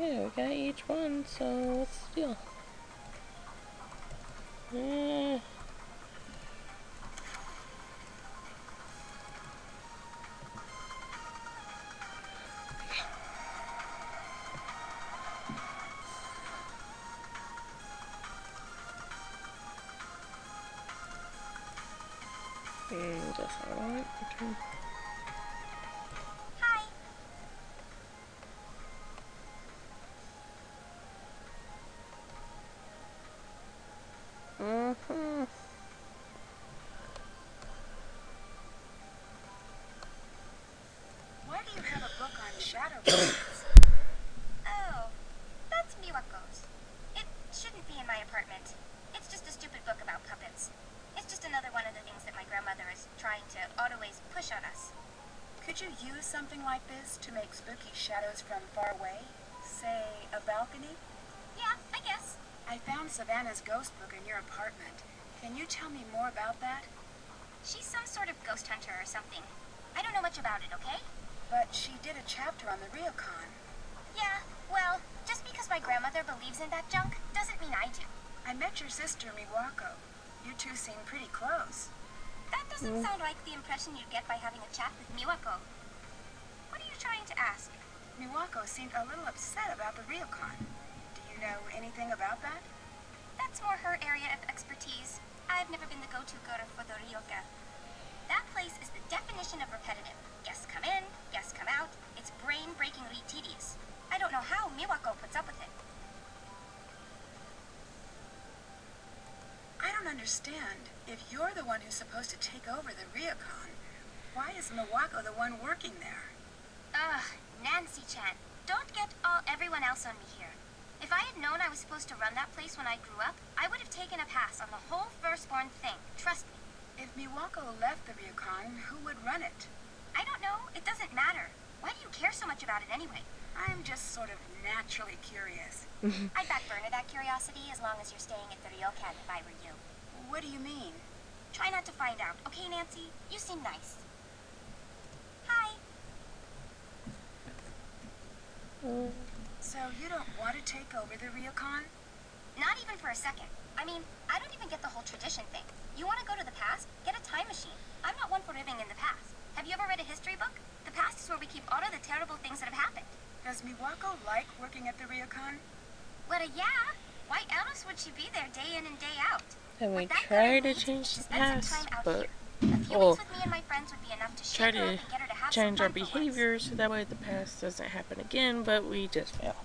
Yeah, we got each one, so what's the deal? Just I want to. Hi. Why do you have a book on shadow puppets? Oh, that's Miwako's. It shouldn't be in my apartment. It's just a stupid book about puppets. It's just another one of the things that my grandmother is trying to always push on us. Could you use something like this to make spooky shadows from far away? Say, a balcony? Yeah, I guess. I found Savannah's ghost book in your apartment. Can you tell me more about that? She's some sort of ghost hunter or something. I don't know much about it, okay? But she did a chapter on the Ryokon. Yeah, well, just because my grandmother believes in that junk doesn't mean I do. I met your sister, Miwako. You two seem pretty close. That doesn't sound like the impression you'd get by having a chat with Miwako. What are you trying to ask? Miwako seemed a little upset about the Ryokon. Do you know anything about that? That's more her area of expertise. I've never been the go-to girl for the ryoka. That place is the definition of repetitive. Guests come in, guests come out. It's brain-breakingly tedious. I don't know how Miwako puts up with it. I don't understand. If you're the one who's supposed to take over the Ryokon, why is Miwako the one working there? Ugh, Nancy-chan. Don't get everyone else on me here. If I had known I was supposed to run that place when I grew up, I would have taken a pass on the whole firstborn thing. Trust me. If Miwako left the Ryokon, who would run it? I don't know. It doesn't matter. Why do you care so much about it anyway? I'm just sort of naturally curious. I'd back burner that curiosity as long as you're staying at the ryokan if I were you. What do you mean? Try not to find out, okay, Nancy? You seem nice. Hi. So you don't want to take over the Ryokon? Not even for a second. I mean, I don't even get the whole tradition thing. You want to go to the past? Get a time machine. I'm not one for living in the past. Have you ever read a history book? The past is where we keep all of the terrible things that have happened. Does Miwako like working at the Ryokon? Well, yeah. Why else would she be there day in and day out? And we What that try girl to needs change is the to spend some past, time out but here. A few well, weeks with me and my friends would be enough to try shake her up to and get her to have change some our fun for once. behavior so that way the past doesn't happen again, but we just fail.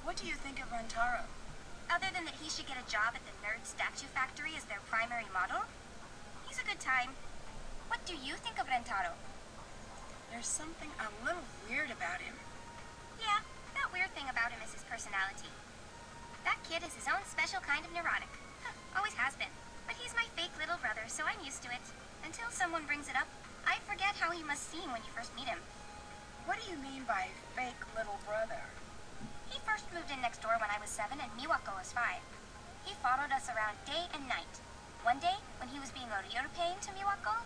What do you think of Rentaro? Other than that he should get a job at the Nerd Statue Factory as their primary model, he's a good time. What do you think of Rentaro? There's something a little weird about him. Yeah, that weird thing about him is his personality. That kid is his own special kind of neurotic. Always has been. But he's my fake little brother, so I'm used to it. Until someone brings it up, I forget how he must seem when you first meet him. What do you mean by fake little brother? He first moved in next door when I was 7 and Miwako was 5. He followed us around day and night. One day, when he was being a ryurupain to Miwako,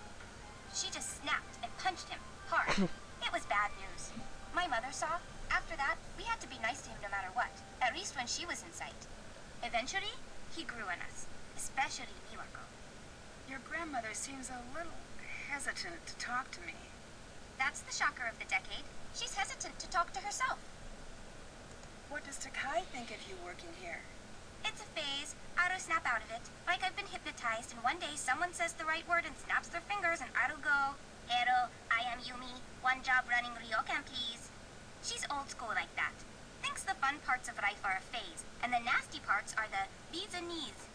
she just snapped and punched him hard. It was bad news. My mother saw. After that, we had to be nice to him no matter what, at least when she was in sight. Eventually, he grew on us, especially Miwako. Your grandmother seems a little hesitant to talk to me. That's the shocker of the decade. She's hesitant to talk to herself. What does Takai think of you working here? It's a phase. I'll snap out of it. Like I've been hypnotized, and one day someone says the right word and snaps their fingers, and I'll go, "Hello, I am Yumi. One job running ryokan, please." She's old school like that. Thinks the fun parts of life are a phase, and the nasty parts are the bees and knees.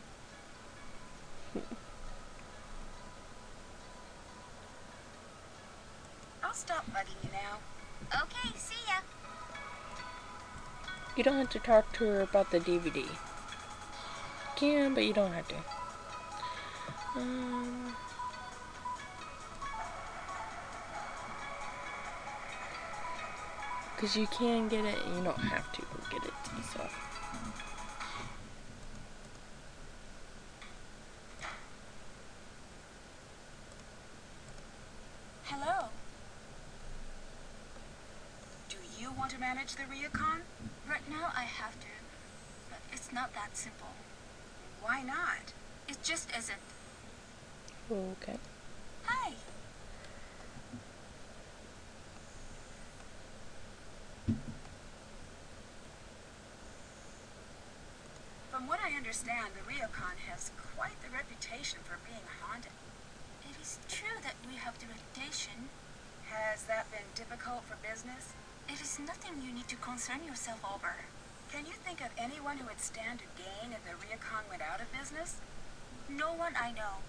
I'll stop bugging you now. Okay, see ya. You don't have to talk to her about the DVD. You can, but you don't have to. Because you can get it and you don't have to get it, so. Hello. want to manage the Ryukon? Right now I have to, but it's not that simple. Why not? It just isn't. Okay. Hi. From what I understand, the Ryukon has quite the reputation for being haunted. It is true that we have the reputation. Has that been difficult for business? It is nothing you need to concern yourself over. Can you think of anyone who would stand to gain if the Ryukon went out of business? No one I know.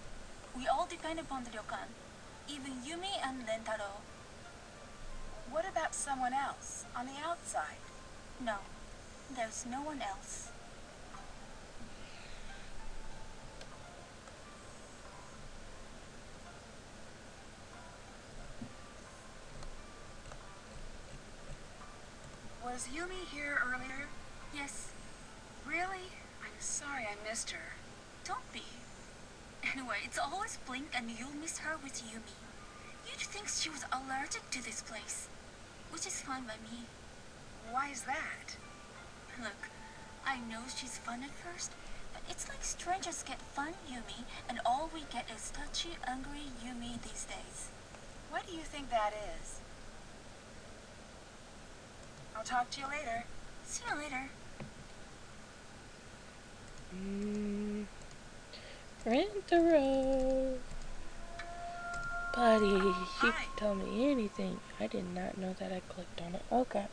We all depend upon the ryokan. Even Yumi and Rentaro. What about someone else, on the outside? No, there's no one else. Was Yumi here earlier? Yes, Really? I'm sorry I missed her. don't be. Anyway, it's always Blink and you'll miss her with Yumi. You'd think she was allergic to this place, which is fine by me. Why is that? Look, I know she's fun at first, but it's like strangers get fun Yumi, and all we get is touchy, angry Yumi these days. What do you think that is? I'll talk to you later. See you later. Rentaro. Buddy, you Hi. can tell me anything. I did not know that I clicked on it. Okay.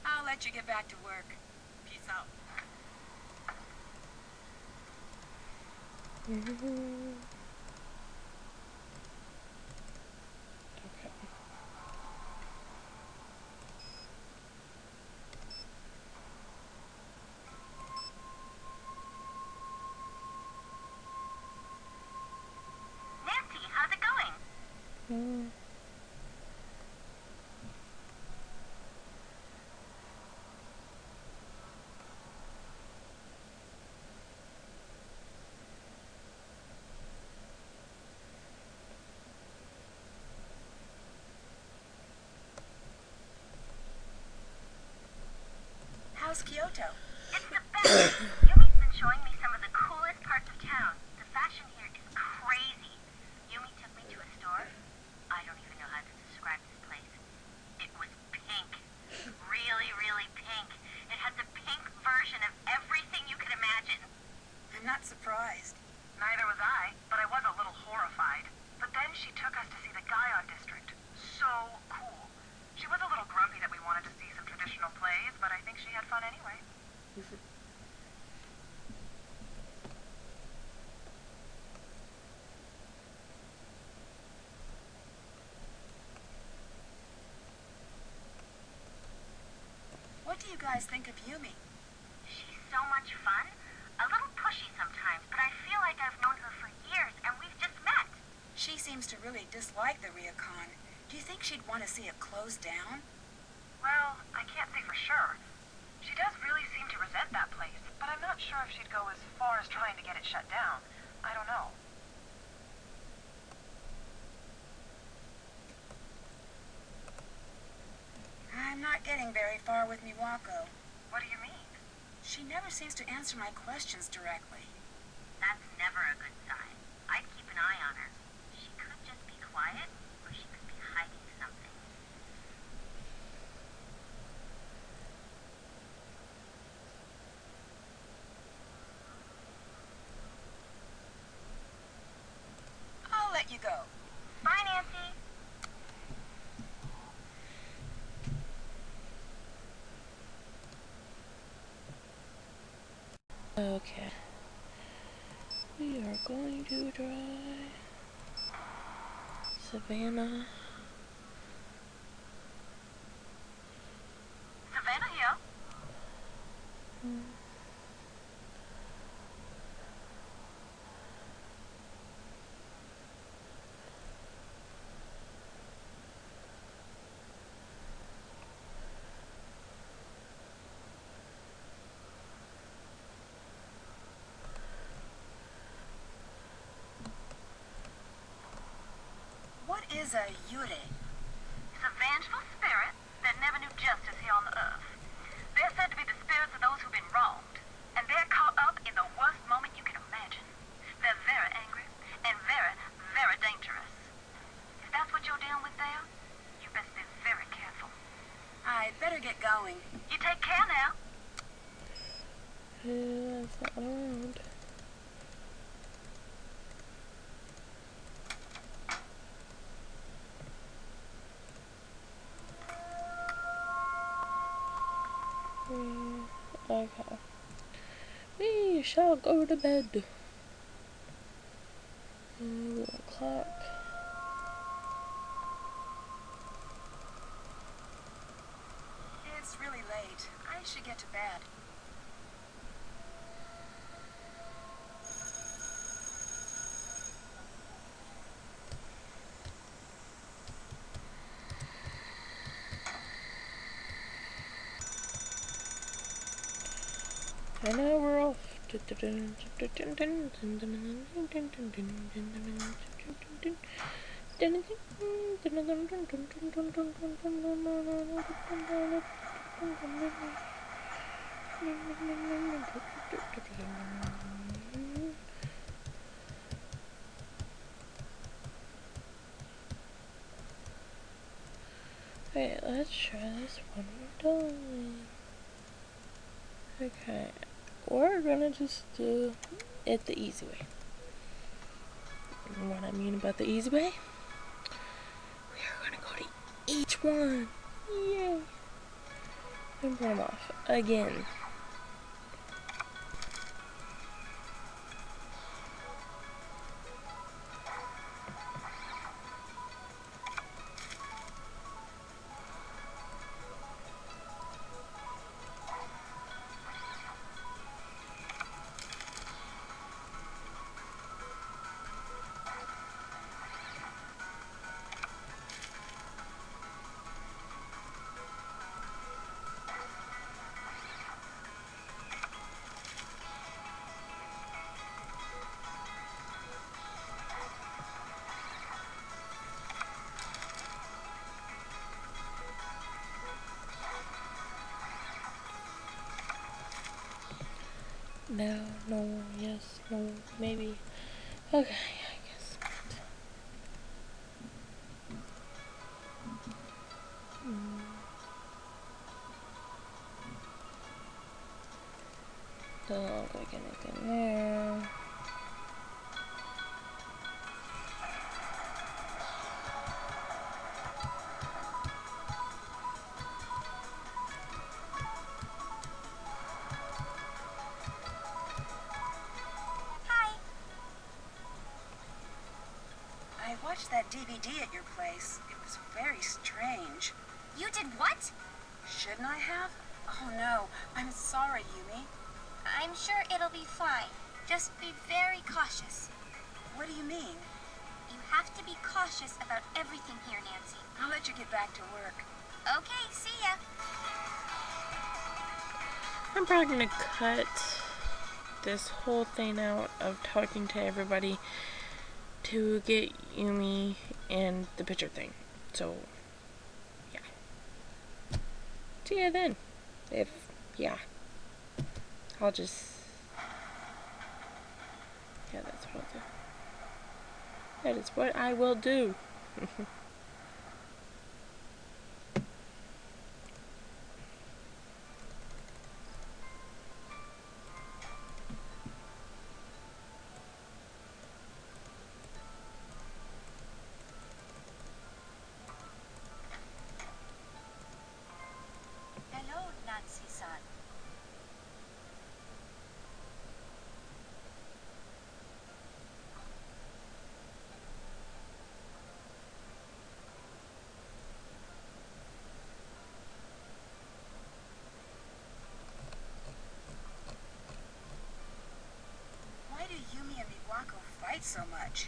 I'll let you get back to work. Peace out. Okay. Nancy, how's it going? How's Kyoto? It's the best. Yumi's been showing me some of the coolest parts of town. The fashion here is crazy. Yumi took me to a store. I don't even know how to describe this place. It was pink. Really, really pink. It had the pink version of everything you could imagine. I'm not surprised. Neither was I, but I was a little horrified. But then she took us to see the Gaon district. So cool. She was a little grumpy that we wanted to see some traditional plays, but I think she had fun anyway. What do you guys think of Yumi? She's so much fun. A little pushy sometimes, but I feel like I've known her for years and we've just met. She seems to really dislike the Ryukon. Do you think she'd want to see it closed down? Well, I can't say for sure. She does really seem to resent that place, but I'm not sure if she'd go as far as trying to get it shut down. I don't know. I'm not getting very far with Miwako. What do you mean? She never seems to answer my questions directly. That's never a good sign. I'd keep an eye on her. She could just be quiet, or she could be hiding something. I'll let you go. Bye, Nancy. Okay. We are going to try Savannah. Savannah here. is a yure? It's a vengeful spirit that never knew justice here on the earth. They're said to be the spirits of those who've been wronged, and they're caught up in the worst moment you can imagine. They're very angry and very, very dangerous. If that's what you're dealing with there, you best be very careful. I'd better get going. You take care now. Yeah, that's not around. Okay. We shall go to bed. 1 o'clock. It's really late. I should get to bed. And now we're off. Wait, let's try this one more time. Okay, we're gonna just do it the easy way. And what I mean about the easy way, we are gonna go to each one. Yay! And burn them off again. No, no, yes, no, maybe. Okay, I guess not. Doesn't look like anything there. Hi. I watched that DVD at your place. It was very strange. You did what? Shouldn't I have? Oh no, I'm sorry, Yumi. I'm sure it'll be fine. Just be very cautious. What do you mean? You have to be cautious about everything here, Nancy. I'll let you get back to work. Okay, see ya. I'm probably gonna cut this whole thing out of talking to everybody to get Yumi and the picture thing. So, yeah. See ya then. Yeah. I'll just... Yeah, that's what I'll do. That is what I will do. Hello, Nancy-san. Why do Yumi and Miwako fight so much?